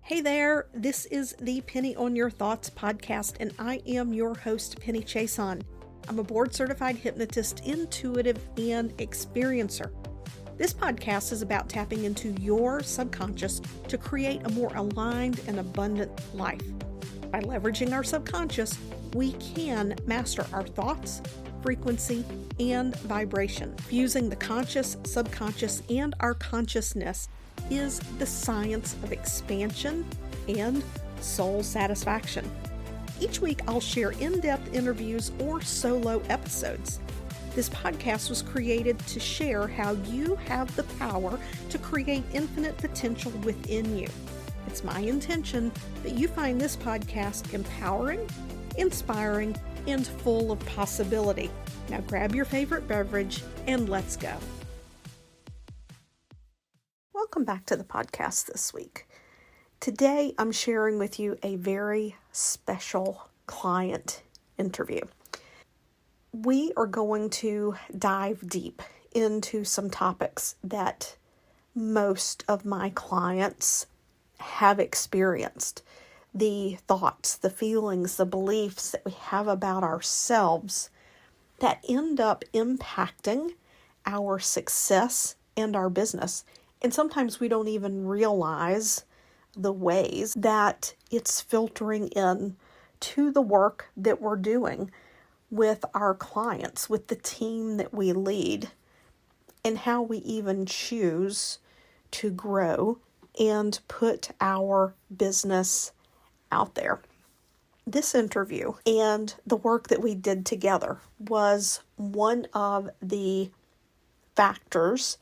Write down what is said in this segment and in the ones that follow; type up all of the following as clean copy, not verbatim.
Hey there, this is the Penny on Your Thoughts podcast, and I am your host, Penny Chason. I'm a board-certified hypnotist, intuitive, and experiencer. This podcast is about tapping into your subconscious to create a more aligned and abundant life. By leveraging our subconscious, we can master our thoughts, frequency, and vibration. Fusing the conscious, subconscious, and our consciousness is the science of expansion and soul satisfaction. Each week, I'll share in-depth interviews or solo episodes. This podcast was created to share how you have the power to create infinite potential within you. It's my intention that you find this podcast empowering, inspiring, and full of possibility. Now grab your favorite beverage and let's go. Welcome back to the podcast this week. Today, I'm sharing with you a very special client interview. We are going to dive deep into some topics that most of my clients have experienced. The thoughts, the feelings, the beliefs that we have about ourselves that end up impacting our success and our business. And sometimes we don't even realize the ways that it's filtering in to the work that we're doing with our clients, with the team that we lead, and how we even choose to grow and put our business out there. This interview and the work that we did together was one of the factors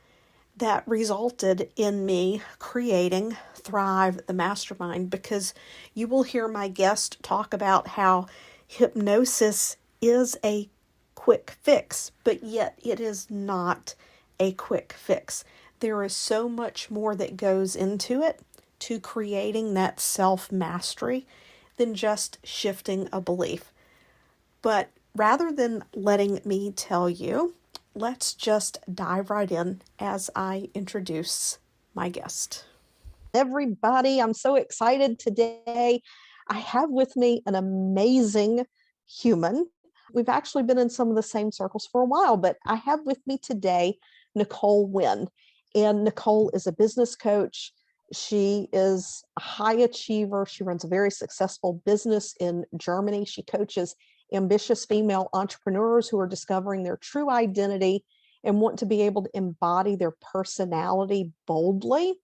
that resulted in me creating Thrive the Mastermind, because you will hear my guest talk about how hypnosis is a quick fix, but yet it is not a quick fix. There is so much more that goes into it to creating that self-mastery than just shifting a belief. But rather than letting me tell you, let's just dive right in as I introduce my guest. Everybody, I'm so excited today. I have with me an amazing human. We've actually been in some of the same circles for a while, but I have with me today Nicole Wehn. And Nicole is a business coach. She is a high achiever. She runs a very successful business in Germany. She coaches ambitious female entrepreneurs who are discovering their true identity and want to be able to embody their personality boldly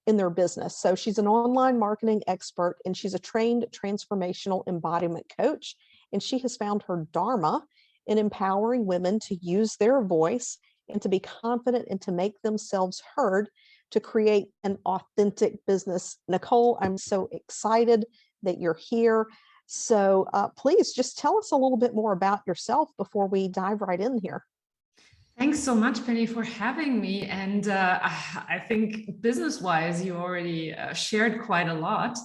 in their business. So she's an online marketing expert, and she's a trained transformational embodiment coach. And she has found her dharma in empowering women to use their voice and to be confident and to make themselves heard to create an authentic business. Nicole, I'm so excited that you're here. So please just tell us a little bit more about yourself before we dive right in here. Thanks so much, Penny, for having me. And I think business-wise, you already shared quite a lot.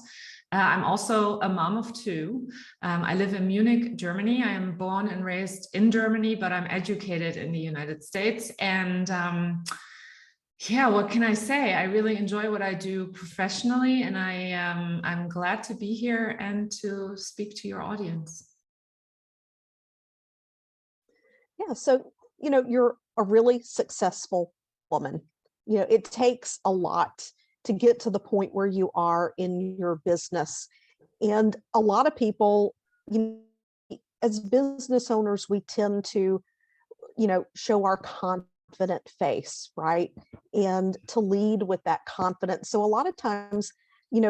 I'm also a mom of two. I live in Munich, Germany. I am born and raised in Germany, but I'm educated in the United States. And yeah, what can I say? I really enjoy what I do professionally, and I'm glad to be here and to speak to your audience. Yeah, so, you're a really successful woman. It takes a lot to get to the point where you are in your business. And a lot of people, as business owners, we tend to, show our confident face, right? And to lead with that confidence. So a lot of times,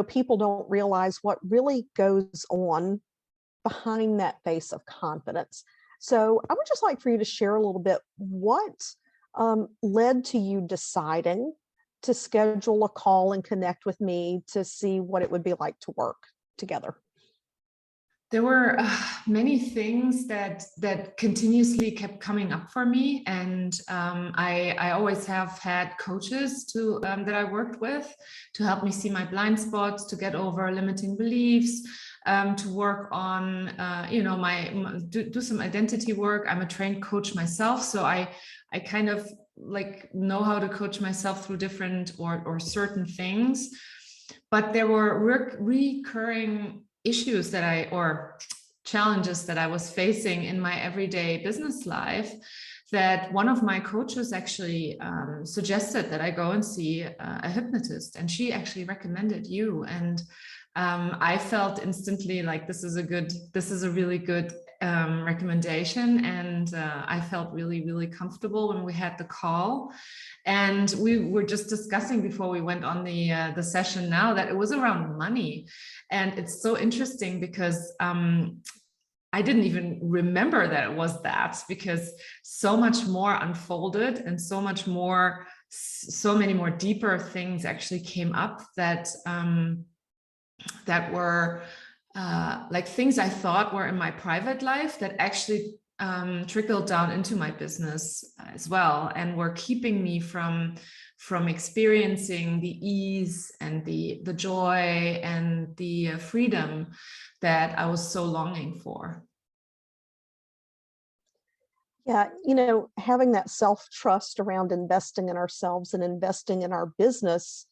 people don't realize what really goes on behind that face of confidence. So I would just like for you to share a little bit what led to you deciding to schedule a call and connect with me to see what it would be like to work together. There were many things that continuously kept coming up for me, and I always have had coaches that I worked with to help me see my blind spots, to get over limiting beliefs, to work on do some identity work. I'm a trained coach myself, so I kind of like know how to coach myself through different or certain things. But there were recurring issues or challenges that I was facing in my everyday business life, that one of my coaches actually suggested that I go and see a hypnotist, and she actually recommended you. And I felt instantly like this is a really good recommendation, and I felt really, really comfortable when we had the call. And we were just discussing before we went on the session now that it was around money, and it's so interesting because I didn't even remember that it was that, because so much more unfolded and so many more deeper things actually came up that that were like things I thought were in my private life that actually trickled down into my business as well, and were keeping me from experiencing the ease and the joy and the freedom that I was so longing for. Yeah, having that self-trust around investing in ourselves and investing in our business,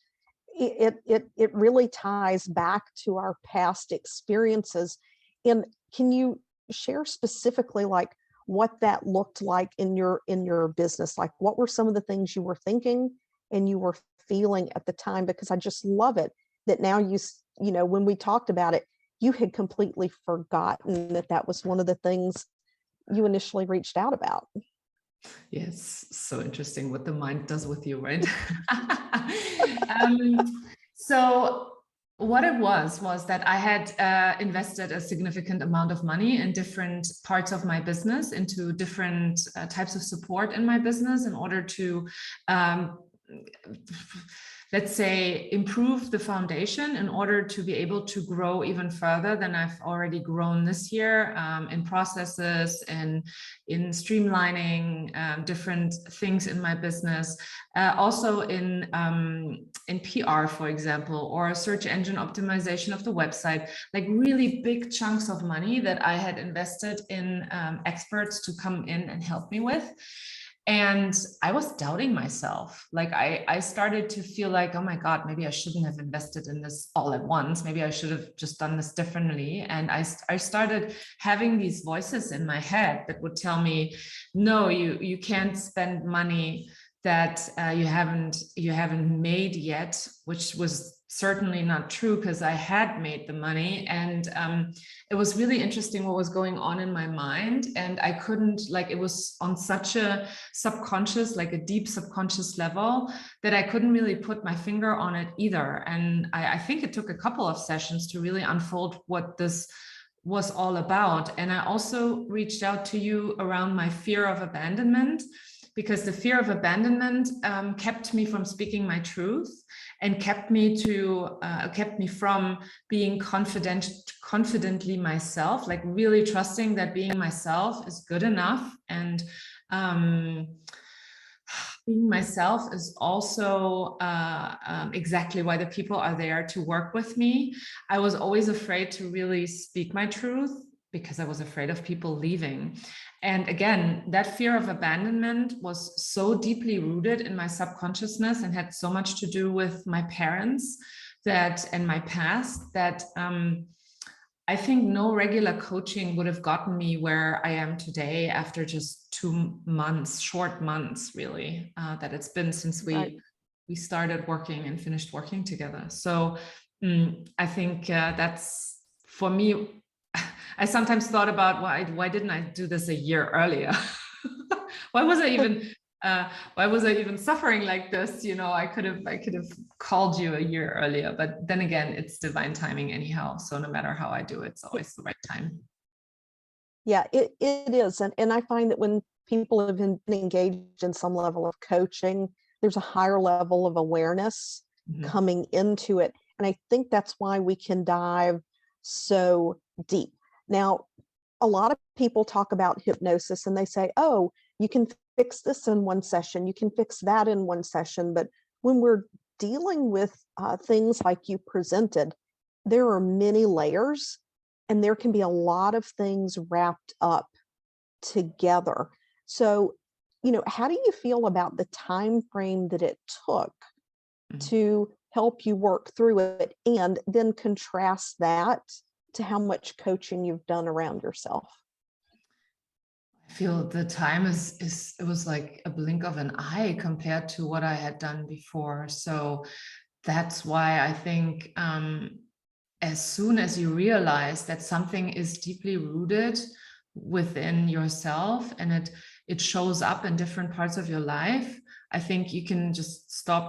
it really ties back to our past experiences. And can you share specifically like what that looked like in your business? Like what were some of the things you were thinking and you were feeling at the time? Because I just love it that now when we talked about it, you had completely forgotten that was one of the things you initially reached out about. Yes, so interesting what the mind does with you, right? So what it was that I had invested a significant amount of money in different parts of my business, into different types of support in my business, in order to let's say, improve the foundation in order to be able to grow even further than I've already grown this year, in processes and in streamlining different things in my business, also in PR, for example, or search engine optimization of the website, like really big chunks of money that I had invested in experts to come in and help me with. And I was doubting myself. Like I started to feel like, oh my God, maybe I shouldn't have invested in this all at once. Maybe I should have just done this differently. And I started having these voices in my head that would tell me, no, you can't spend money that you haven't made yet, which was certainly not true, because I had made the money. And it was really interesting what was going on in my mind. And I couldn't, like, it was on such a subconscious, like a deep subconscious level, that I couldn't really put my finger on it either. And I think it took a couple of sessions to really unfold what this was all about. And I also reached out to you around my fear of abandonment, because the fear of abandonment kept me from speaking my truth, and kept me from being confidently myself, like really trusting that being myself is good enough. And being myself is also exactly why the people are there to work with me. I was always afraid to really speak my truth, because I was afraid of people leaving. And again, that fear of abandonment was so deeply rooted in my subconsciousness and had so much to do with my parents and my past, that I think no regular coaching would have gotten me where I am today after just 2 months, short months, really, that it's been since we started working and finished working together. So I think that's, for me, I sometimes thought about why didn't I do this a year earlier? Why was I even suffering like this? I could have called you a year earlier, but then again, it's divine timing anyhow. So no matter how I do it, it's always the right time. Yeah, it is. And I find that when people have been engaged in some level of coaching, there's a higher level of awareness coming into it. And I think that's why we can dive so deep. Now, a lot of people talk about hypnosis and they say, oh, you can fix this in one session, you can fix that in one session. But when we're dealing with things like you presented, there are many layers, and there can be a lot of things wrapped up together. So, how do you feel about the time frame that it took to help you work through it, and then contrast that to how much coaching you've done around yourself? I feel the time it was like a blink of an eye compared to what I had done before. So that's why I think as soon as you realize that something is deeply rooted within yourself and it shows up in different parts of your life, I think you can just stop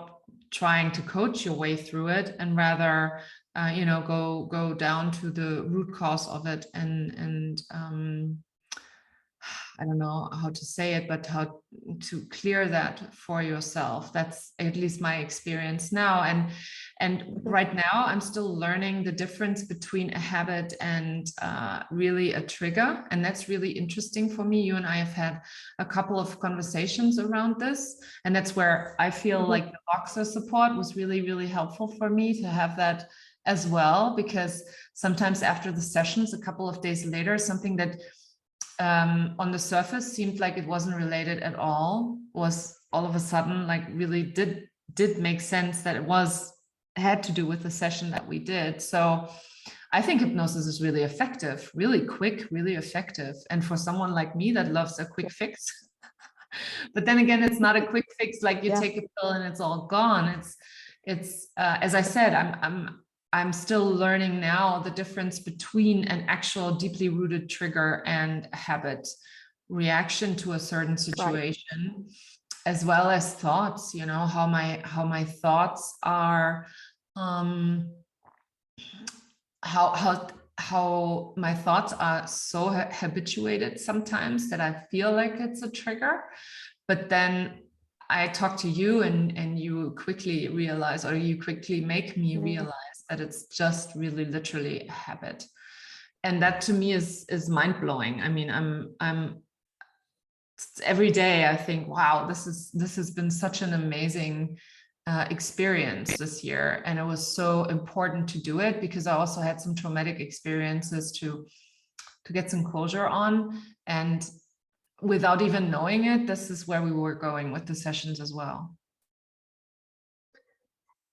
trying to coach your way through it and rather go down to the root cause of it and I don't know how to say it, but how to clear that for yourself. That's at least my experience now. And right now, I'm still learning the difference between a habit and really a trigger. And that's really interesting for me. You and I have had a couple of conversations around this. And that's where I feel like the boxer support was really, really helpful for me to have that as well. Because sometimes after the sessions, a couple of days later, something that on the surface seemed like it wasn't related at all was all of a sudden like really did make sense that had to do with the session that we did. So I think hypnosis is really effective, really quick, really effective. And for someone like me that loves a quick fix, but then again, it's not a quick fix like you take a pill and it's all gone. It's as I said, I'm still learning now the difference between an actual deeply rooted trigger and a habit reaction to a certain situation, as well as thoughts, how my thoughts are, how my thoughts are so habituated sometimes that I feel like it's a trigger, but then I talk to you and you quickly realize, or you quickly make me realize that it's just really literally a habit. And that to me is mind-blowing. I mean, I'm every day I think, wow, this has been such an amazing experience this year. And it was so important to do it because I also had some traumatic experiences to get some closure on. And without even knowing it, this is where we were going with the sessions as well.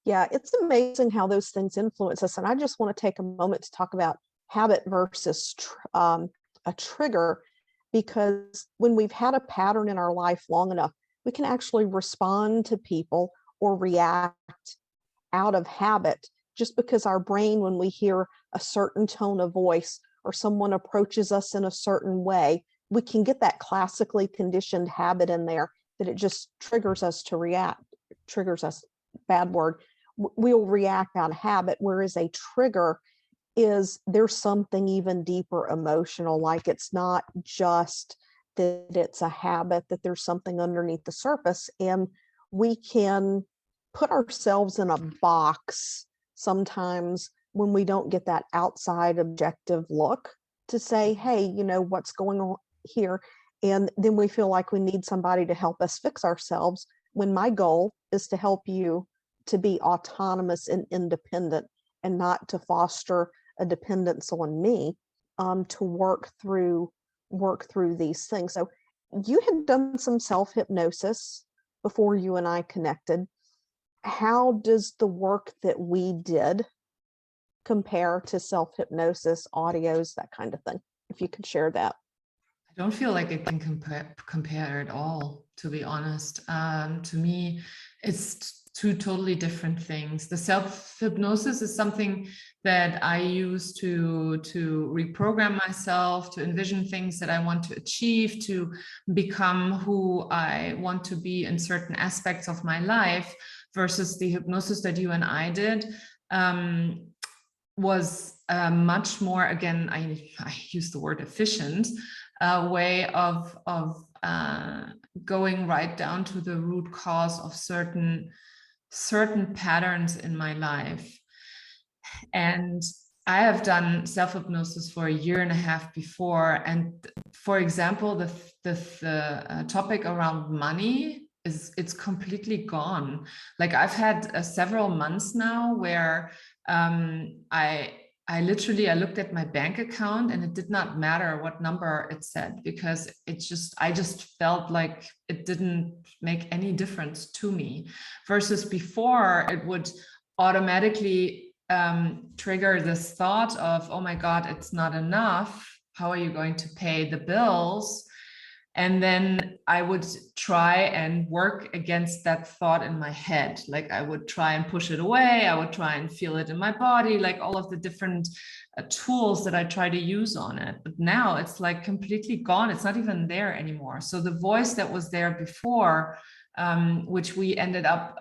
Yeah, it's amazing how those things influence us. And I just want to take a moment to talk about habit versus a trigger, because when we've had a pattern in our life long enough, we can actually respond to people or react out of habit just because our brain, when we hear a certain tone of voice or someone approaches us in a certain way, we can get that classically conditioned habit in there that it just triggers us to react, triggers us, bad word, we'll react out of habit, whereas a trigger is there's something even deeper emotional, like it's not just that it's a habit, that there's something underneath the surface, and we can put ourselves in a box sometimes when we don't get that outside objective look to say, hey, what's going on here? And then we feel like we need somebody to help us fix ourselves, when my goal is to help you to be autonomous and independent and not to foster a dependence on me, to work through these things. So you had done some self-hypnosis before you and I connected. How does the work that we did compare to self-hypnosis, audios, that kind of thing? If you could share that. I don't feel like it can compare at all, to be honest. To me, it's two totally different things. The self-hypnosis is something that I use to reprogram myself, to envision things that I want to achieve, to become who I want to be in certain aspects of my life, versus the hypnosis that you and I did. Was much more, again, I use the word efficient, way of going right down to the root cause of certain patterns in my life. And I have done self-hypnosis for 1.5 years before. And for example, the topic around money it's completely gone. Like I've had several months now where I literally looked at my bank account and it did not matter what number it said, because I just felt like it didn't make any difference to me, versus before it would automatically trigger this thought of, oh my God, it's not enough. How are you going to pay the bills? And then I would try and work against that thought in my head. Like I would try and push it away. I would try and feel it in my body, like all of the different tools that I try to use on it. But now it's like completely gone. It's not even there anymore. So the voice that was there before, which we ended up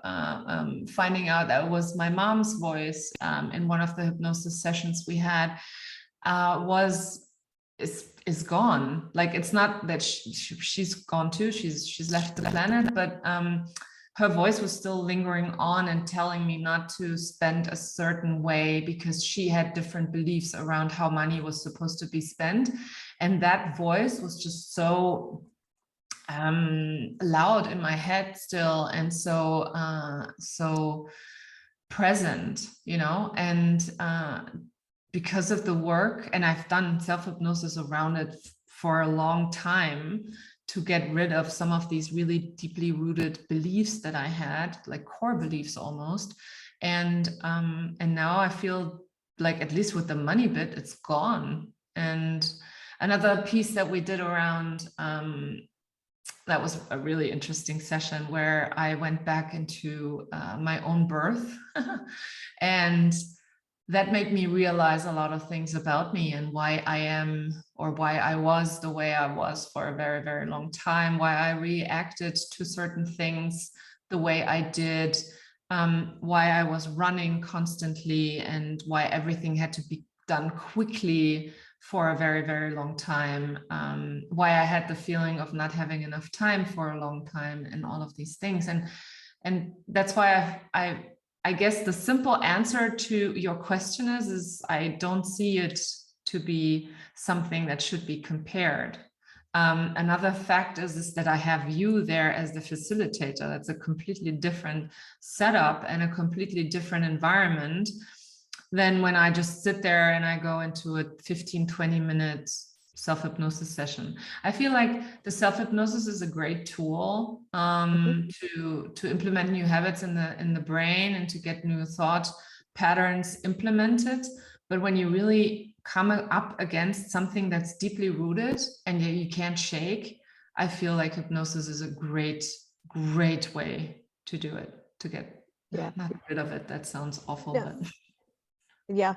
finding out that was my mom's voice in one of the hypnosis sessions we had, is gone. Like it's not that she's gone too, she's left the planet, but her voice was still lingering on and telling me not to spend a certain way because she had different beliefs around how money was supposed to be spent. And that voice was just so loud in my head still, and so present, you know. And because of the work, and I've done self-hypnosis around it for a long time to get rid of some of these really deeply rooted beliefs that I had, like core beliefs almost. And now I feel like, at least with the money bit, it's gone. And another piece that we did around, that was a really interesting session where I went back into my own birth and that made me realize a lot of things about me and why I am, or why I was the way I was for a very, very long time, why I reacted to certain things the way I did, why I was running constantly, and why everything had to be done quickly for a very, very long time, why I had the feeling of not having enough time for a long time, and all of these things. And that's why I guess the simple answer to your question is I don't see it to be something that should be compared. Another fact is that I have you there as the facilitator. That's a completely different setup and a completely different environment than when I just sit there and I go into a 15-20 minute self-hypnosis session. I feel like the self-hypnosis is a great tool to implement new habits in the brain and to get new thought patterns implemented. But when you really come up against something that's deeply rooted and you can't shake, I feel like hypnosis is a great way to do it, to get not rid of it. That sounds awful, but yeah.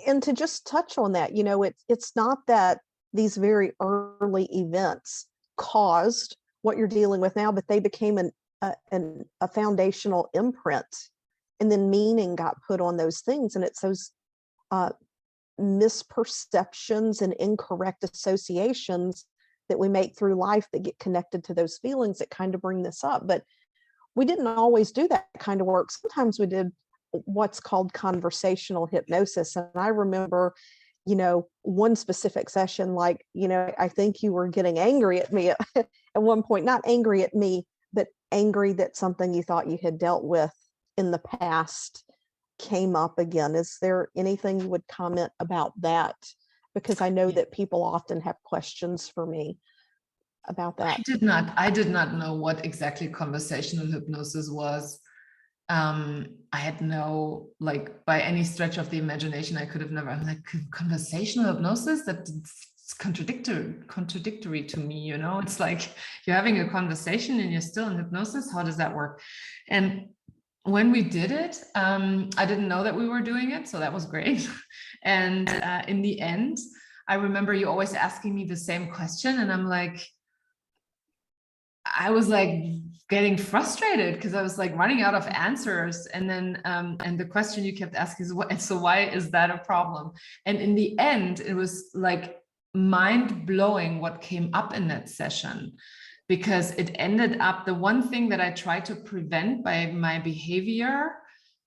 And to just touch on that, you know, it's not that these very early events caused what you're dealing with now, but they became a foundational imprint, and then meaning got put on those things. And it's those misperceptions and incorrect associations that we make through life that get connected to those feelings that kind of bring this up. But we didn't always do that kind of work. Sometimes we did what's called conversational hypnosis. And I remember, you know, one specific session, like, you know, I think you were getting angry at me at one point, not angry at me, but angry that something you thought you had dealt with in the past came up again. Is there anything you would comment about that? Because I know that people often have questions for me about that. I did not know what exactly conversational hypnosis was. I had no, like, by any stretch of the imagination, I could have never, I'm like, conversational hypnosis, that's contradictory to me, you know. It's like you're having a conversation and you're still in hypnosis. How does that work? And when we did it, I didn't know that we were doing it, so that was great. And in the end, I remember you always asking me the same question, and I was like getting frustrated because I was like running out of answers. And then, and the question you kept asking is, what, so why is that a problem? And in the end, it was like mind blowing what came up in that session, because it ended up, the one thing that I tried to prevent by my behavior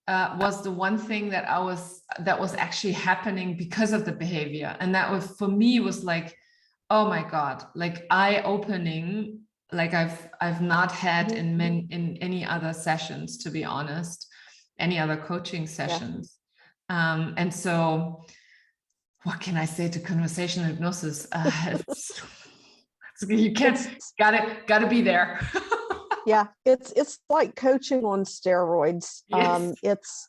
was the one thing that was actually happening because of the behavior. And that was, for me, was like, oh my God, like eye-opening, like I've not had in any other sessions, to be honest, any other coaching sessions. And so what can I say to conversational hypnosis? You can't, gotta be there. Yeah, it's like coaching on steroids. Yes.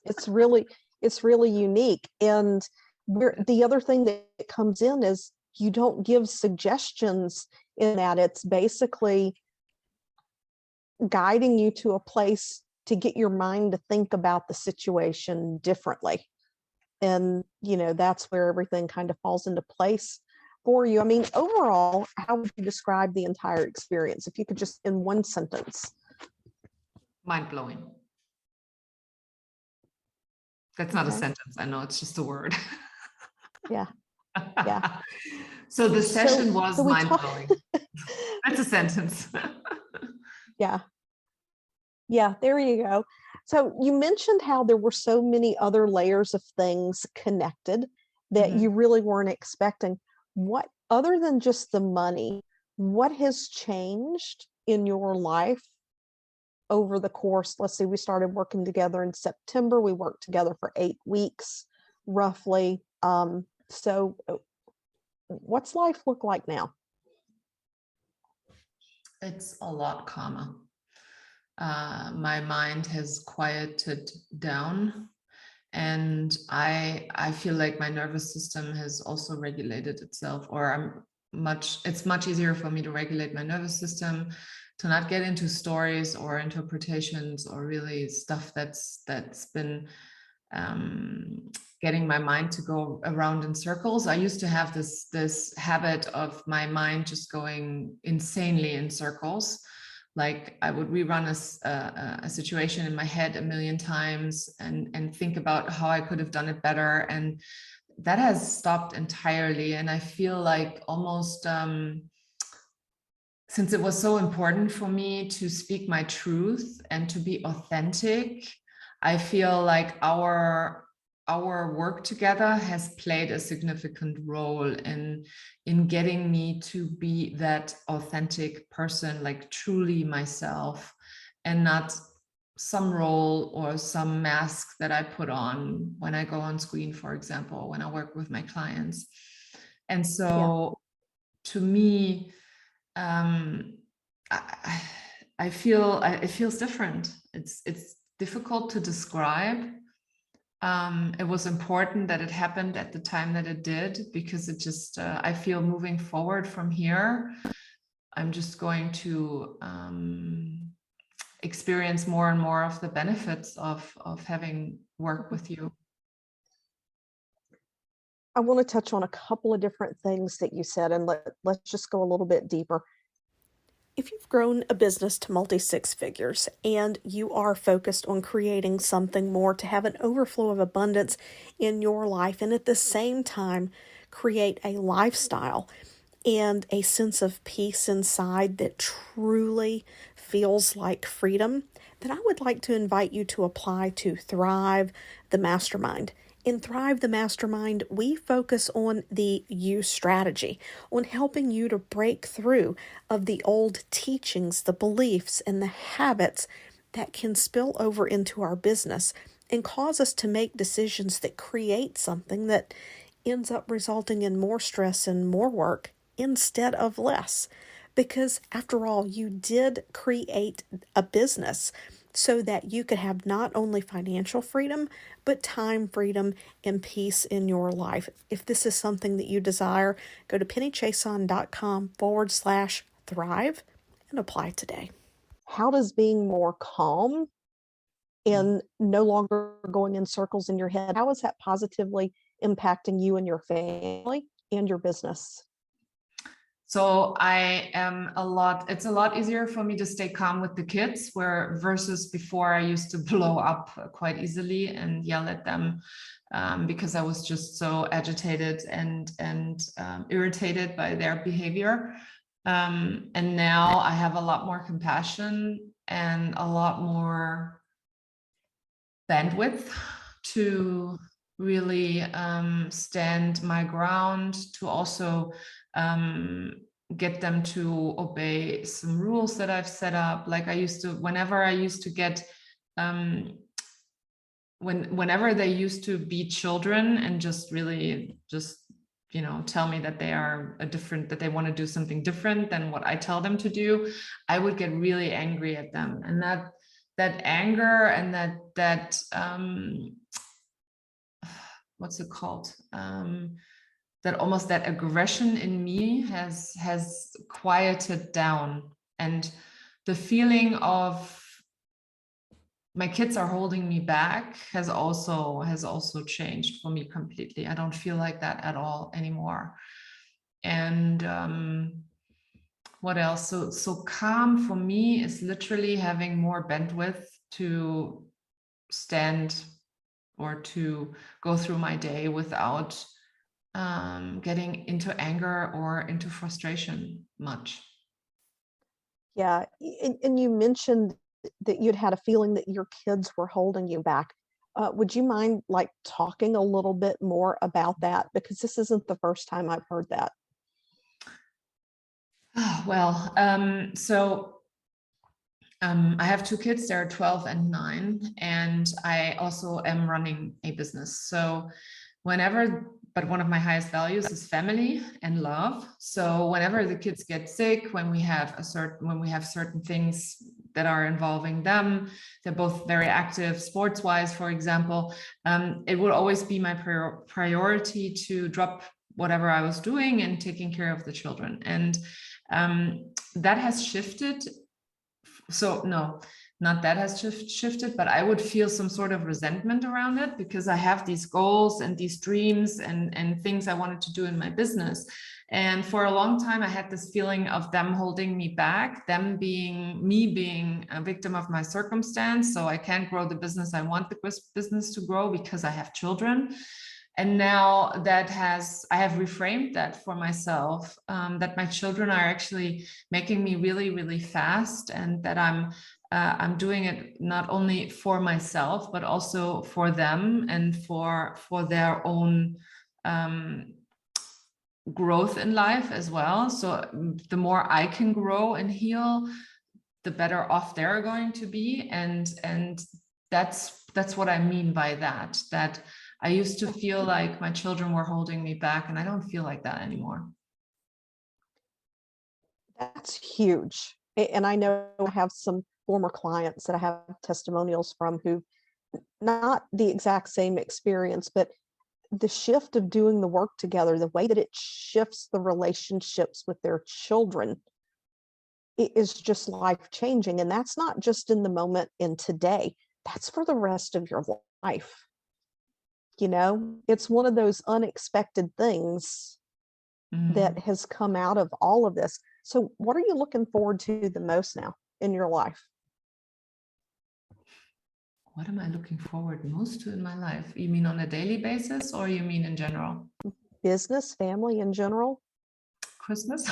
It's really unique. And the other thing that comes in is you don't give suggestions in that. It's basically guiding you to a place to get your mind to think about the situation differently. And, that's where everything kind of falls into place for you. I mean, overall, how would you describe the entire experience? If you could just in one sentence. Mind blowing. That's not a Okay. sentence. I know, it's just a word. Yeah. Yeah. So the session was so we mind blowing. That's a sentence. Yeah. Yeah, there you go. So you mentioned how there were so many other layers of things connected that Mhm. you really weren't expecting. What, other than just the money, what has changed in your life over the course? Let's see, we started working together in September. We worked together for 8 weeks, roughly. So what's life look like now? It's a lot calmer. My mind has quieted down, and I feel like my nervous system has also regulated itself, or it's much easier for me to regulate my nervous system, to not get into stories or interpretations or really stuff that's been getting my mind to go around in circles. I used to have this habit of my mind just going insanely in circles. Like I would rerun a situation in my head a million times and think about how I could have done it better. And that has stopped entirely. And I feel like almost, since it was so important for me to speak my truth and to be authentic, I feel like our work together has played a significant role in getting me to be that authentic person, like truly myself, and not some role or some mask that I put on when I go on screen, for example, when I work with my clients. And Yeah. so to me, um, I feel it feels different. It's difficult to describe. It was important that it happened at the time that it did, because it just I feel moving forward from here, I'm just going to experience more and more of the benefits of having work with you. I want to touch on a couple of different things that you said, and let's just go a little bit deeper. If you've grown a business to multi-six figures and you are focused on creating something more to have an overflow of abundance in your life, and at the same time create a lifestyle and a sense of peace inside that truly feels like freedom, then I would like to invite you to apply to Thrive the Mastermind. In Thrive the Mastermind, we focus on the you strategy, on helping you to break through of the old teachings, the beliefs, and the habits that can spill over into our business and cause us to make decisions that create something that ends up resulting in more stress and more work instead of less. Because after all, you did create a business so that you could have not only financial freedom, but time freedom and peace in your life. If this is something that you desire, go to pennychason.com/thrive and apply today. How does being more calm and no longer going in circles in your head, how is that positively impacting you and your family and your business? So it's a lot easier for me to stay calm with the kids, where versus before I used to blow up quite easily and yell at them because I was just so agitated and irritated by their behavior. And now I have a lot more compassion and a lot more bandwidth to really stand my ground, to also get them to obey some rules that I've set up. Like whenever I used to get, whenever they used to be children and just really just tell me that that they want to do something different than what I tell them to do, I would get really angry at them. And that anger and that what's it called? That almost that aggression in me has quieted down, and the feeling of my kids are holding me back has also changed for me completely. I don't feel like that at all anymore. And what else? So calm for me is literally having more bandwidth to stand or to go through my day without getting into anger or into frustration much. Yeah. And you mentioned that you'd had a feeling that your kids were holding you back. Would you mind like talking a little bit more about that? Because this isn't the first time I've heard that. Well, I have two kids, they're 12 and 9, and I also am running a business. So but one of my highest values is family and love. So whenever the kids get sick, when we have certain things that are involving them, they're both very active sports-wise, for example, it will always be my priority to drop whatever I was doing and taking care of the children. And that has shifted. So no, not that has shifted, but I would feel some sort of resentment around it because I have these goals and these dreams and things I wanted to do in my business. And for a long time, I had this feeling of them holding me back, me being a victim of my circumstance. So I can't grow the business I want the business to grow because I have children. And now I have reframed that for myself, that my children are actually making me really, really fast, and that I'm doing it not only for myself, but also for them and for their own growth in life as well. So the more I can grow and heal, the better off they're going to be. And that's what I mean by that I used to feel like my children were holding me back, and I don't feel like that anymore. That's huge. And I know I have some former clients that I have testimonials from who not the exact same experience, but the shift of doing the work together, the way that it shifts the relationships with their children, it is just life changing. And that's not just in the moment in today, that's for the rest of your life. It's one of those unexpected things that has come out of all of this. So what are you looking forward to the most now in your life? What am I looking forward most to in my life? You mean on a daily basis, or you mean in general? Business, family in general? Christmas?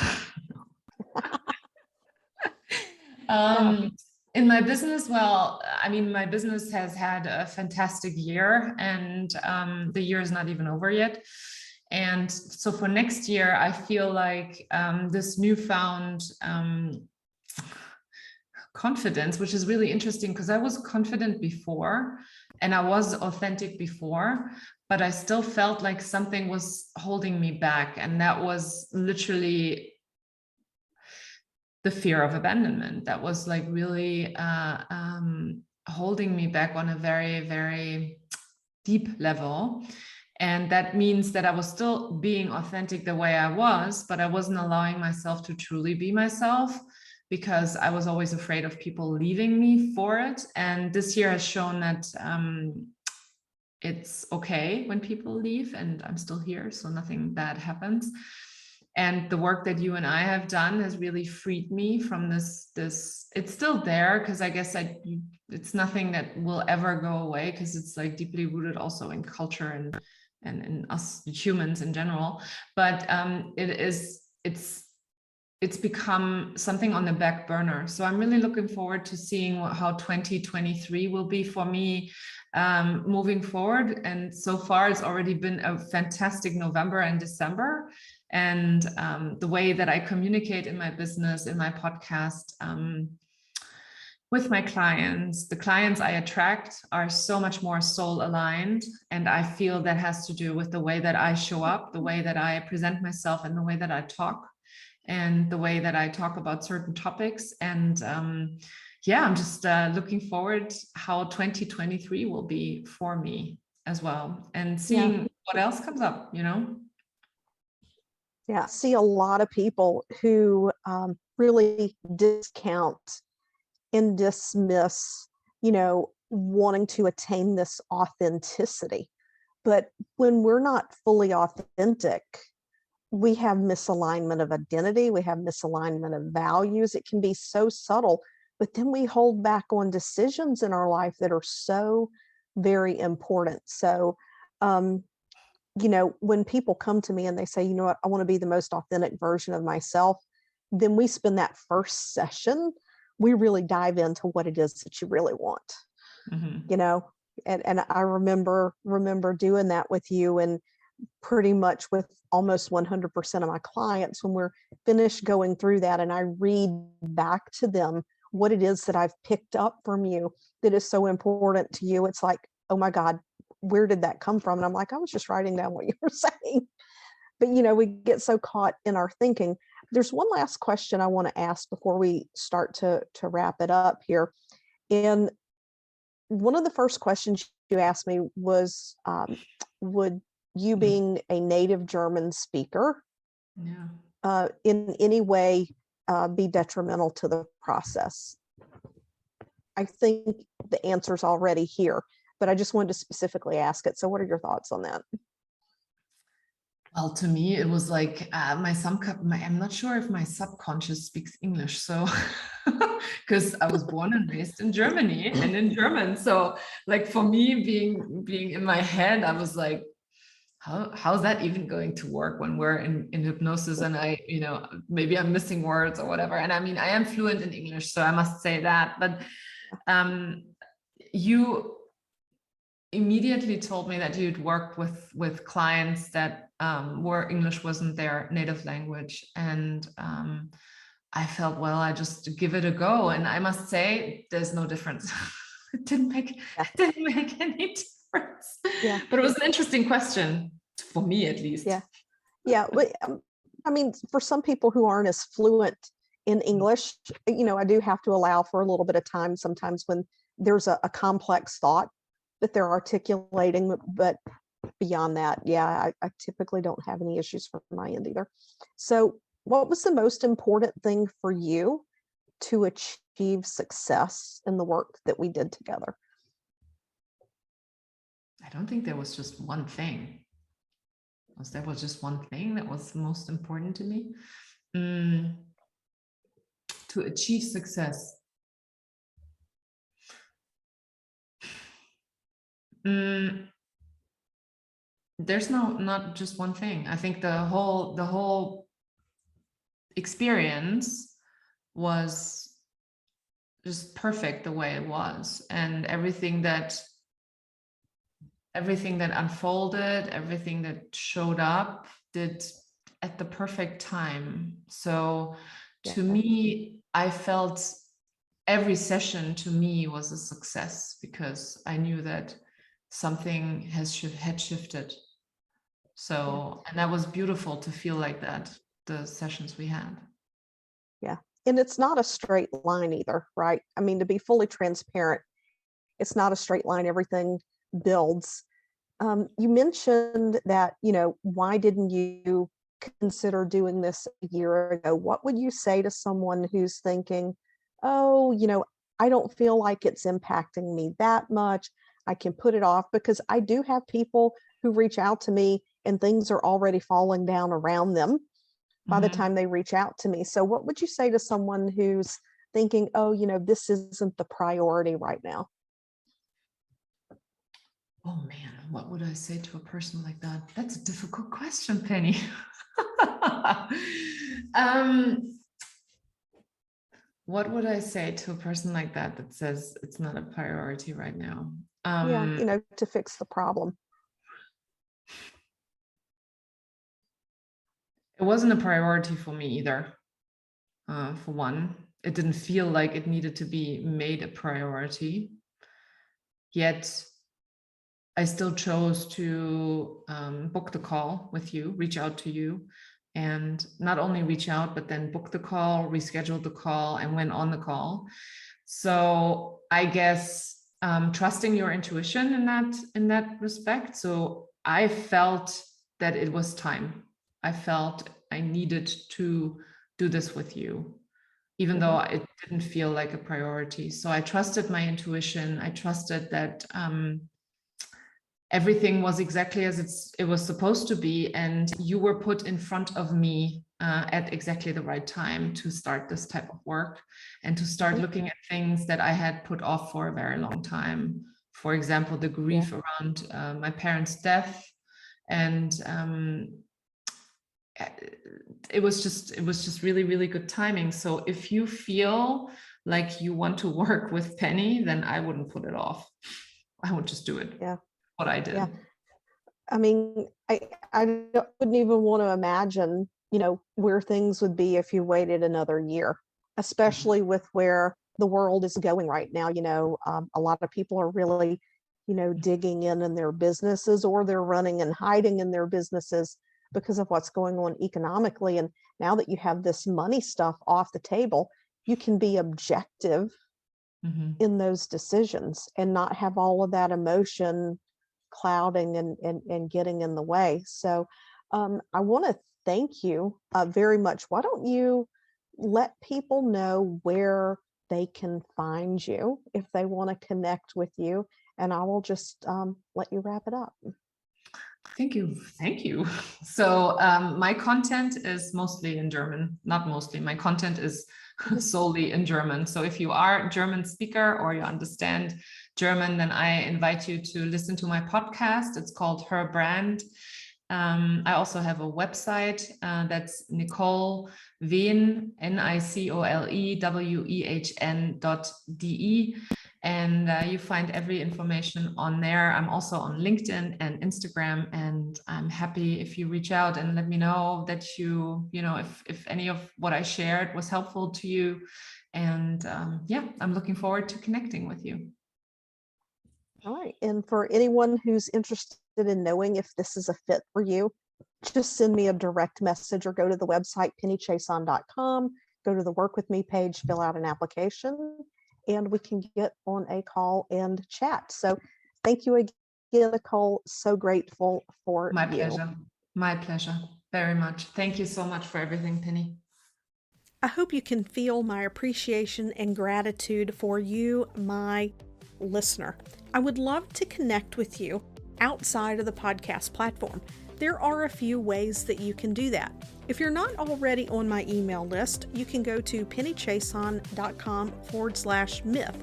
Yeah. In my business, well, I mean, my business has had a fantastic year, and the year is not even over yet. And so for next year, I feel like this newfound confidence, which is really interesting because I was confident before and I was authentic before, but I still felt like something was holding me back. And that was literally the fear of abandonment. That was like really holding me back on a very, very deep level. And that means that I was still being authentic the way I was, but I wasn't allowing myself to truly be myself because I was always afraid of people leaving me for it. And this year has shown that it's okay when people leave, and I'm still here, so nothing bad happens. And the work that you and I have done has really freed me from this. It's still there because I guess it's nothing that will ever go away because it's like deeply rooted also in culture and in us humans in general. But it's become something on the back burner. So I'm really looking forward to seeing how 2023 will be for me moving forward. And so far, it's already been a fantastic November and December. And the way that I communicate in my business, in my podcast, With my clients, the clients I attract are so much more soul aligned. And I feel that has to do with the way that I show up, the way that I present myself, and the way that I talk, and the way that I talk about certain topics. And yeah, I'm just looking forward how 2023 will be for me as well, and seeing what else comes up, you know? Yeah, I see a lot of people who really discount and dismiss, wanting to attain this authenticity. But when we're not fully authentic, we have misalignment of identity, we have misalignment of values. It can be so subtle, but then we hold back on decisions in our life that are so very important. So, when people come to me and they say, you know what, I want to be the most authentic version of myself, then we spend that first session, we really dive into what it is that you really want, and I remember doing that with you, and pretty much with almost 100% of my clients, when we're finished going through that and I read back to them what it is that I've picked up from you that is so important to you, it's like, oh my God, where did that come from? And I'm like, I was just writing down what you were saying. But we get so caught in our thinking. There's one last question I want to ask before we start to wrap it up here. And one of the first questions you asked me was, would you being a native German speaker in any way be detrimental to the process? I think the answer's already here, but I just wanted to specifically ask it. So what are your thoughts on that? Well, to me, it was like I'm not sure if my subconscious speaks English. So, because I was born and raised in Germany and in German. So like for me being in my head, I was like, how's that even going to work when we're in hypnosis? And maybe I'm missing words or whatever. And I mean, I am fluent in English, so I must say that. But you immediately told me that you'd worked with clients that where English wasn't their native language, and I felt, well, I just give it a go, and I must say there's no difference. It didn't make any difference. But it was an interesting question for me, at least. But I mean, for some people who aren't as fluent in English, I do have to allow for a little bit of time sometimes when there's a complex thought that they're articulating, but beyond that, I typically don't have any issues from my end either. So what was the most important thing for you to achieve success in the work that we did together? I don't think there was just one thing. There was just one thing that was most important to me. To achieve success. There's not just one thing. I think the whole experience was just perfect the way it was, and everything that unfolded, everything that showed up did at the perfect time. So to me, I felt every session to me was a success, because I knew that something had shifted. So, and that was beautiful to feel like that, the sessions we had. Yeah. And it's not a straight line either, right? I mean, to be fully transparent, it's not a straight line. Everything builds. You mentioned that, why didn't you consider doing this a year ago? What would you say to someone who's thinking, oh, I don't feel like it's impacting me that much, I can put it off? Because I do have people who reach out to me and things are already falling down around them by the time they reach out to me. So what would you say to someone who's thinking, oh, this isn't the priority right now? Oh man, what would I say to a person like that? That's a difficult question, Penny. What would I say to a person like that says it's not a priority right now? To fix the problem. It wasn't a priority for me either, for one. it didn't feel like it needed to be made a priority. Yet I still chose to book the call with you, reach out to you, and not only reach out, but then book the call, reschedule the call, and went on the call. So I guess trusting your intuition in that respect. So I felt that it was time. I felt I needed to do this with you, even though it didn't feel like a priority. So I trusted my intuition. I trusted that everything was exactly as it was supposed to be, and you were put in front of me at exactly the right time to start this type of work and to start looking at things that I had put off for a very long time. For example, the grief around my parents' death, and it was just really, really good timing. So if you feel like you want to work with Penny, then I wouldn't put it off. I would just do it. Yeah. What I did. Yeah. I mean, I wouldn't even want to imagine, where things would be if you waited another year, especially with where the world is going right now. A lot of people are really, digging in their businesses, or they're running and hiding in their businesses because of what's going on economically. And now that you have this money stuff off the table, you can be objective in those decisions and not have all of that emotion clouding and getting in the way. So I want to thank you very much. Why don't you let people know where they can find you if they want to connect with you, and I will just let you wrap it up. Thank you. Thank you. So my content is mostly in German, not mostly. My content is solely in German. So if you are a German speaker or you understand German, then I invite you to listen to my podcast. It's called Her Brand. I also have a website that's Nicole Wehn, NicoleWehn.de. And you find every information on there. I'm also on LinkedIn and Instagram, and I'm happy if you reach out and let me know that if any of what I shared was helpful to you. And I'm looking forward to connecting with you. All right. And for anyone who's interested in knowing if this is a fit for you, just send me a direct message or go to the website, pennychason.com, go to the Work With Me page, fill out an application, and we can get on a call and chat. So thank you again, Nicole. So grateful for My you. pleasure. My pleasure. Very much. Thank you so much for everything, Penny. I hope you can feel my appreciation and gratitude for you, my listener. I would love to connect with you outside of the podcast platform. There are a few ways that you can do that. If you're not already on my email list, you can go to pennychason.com/myth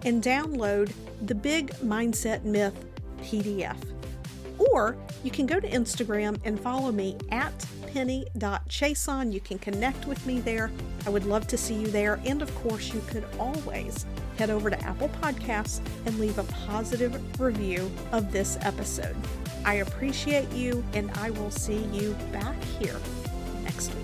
and download the Big Mindset Myth PDF. Or you can go to Instagram and follow me at penny.chason. You can connect with me there. I would love to see you there. And of course, you could always head over to Apple Podcasts and leave a positive review of this episode. I appreciate you, and I will see you back here next week.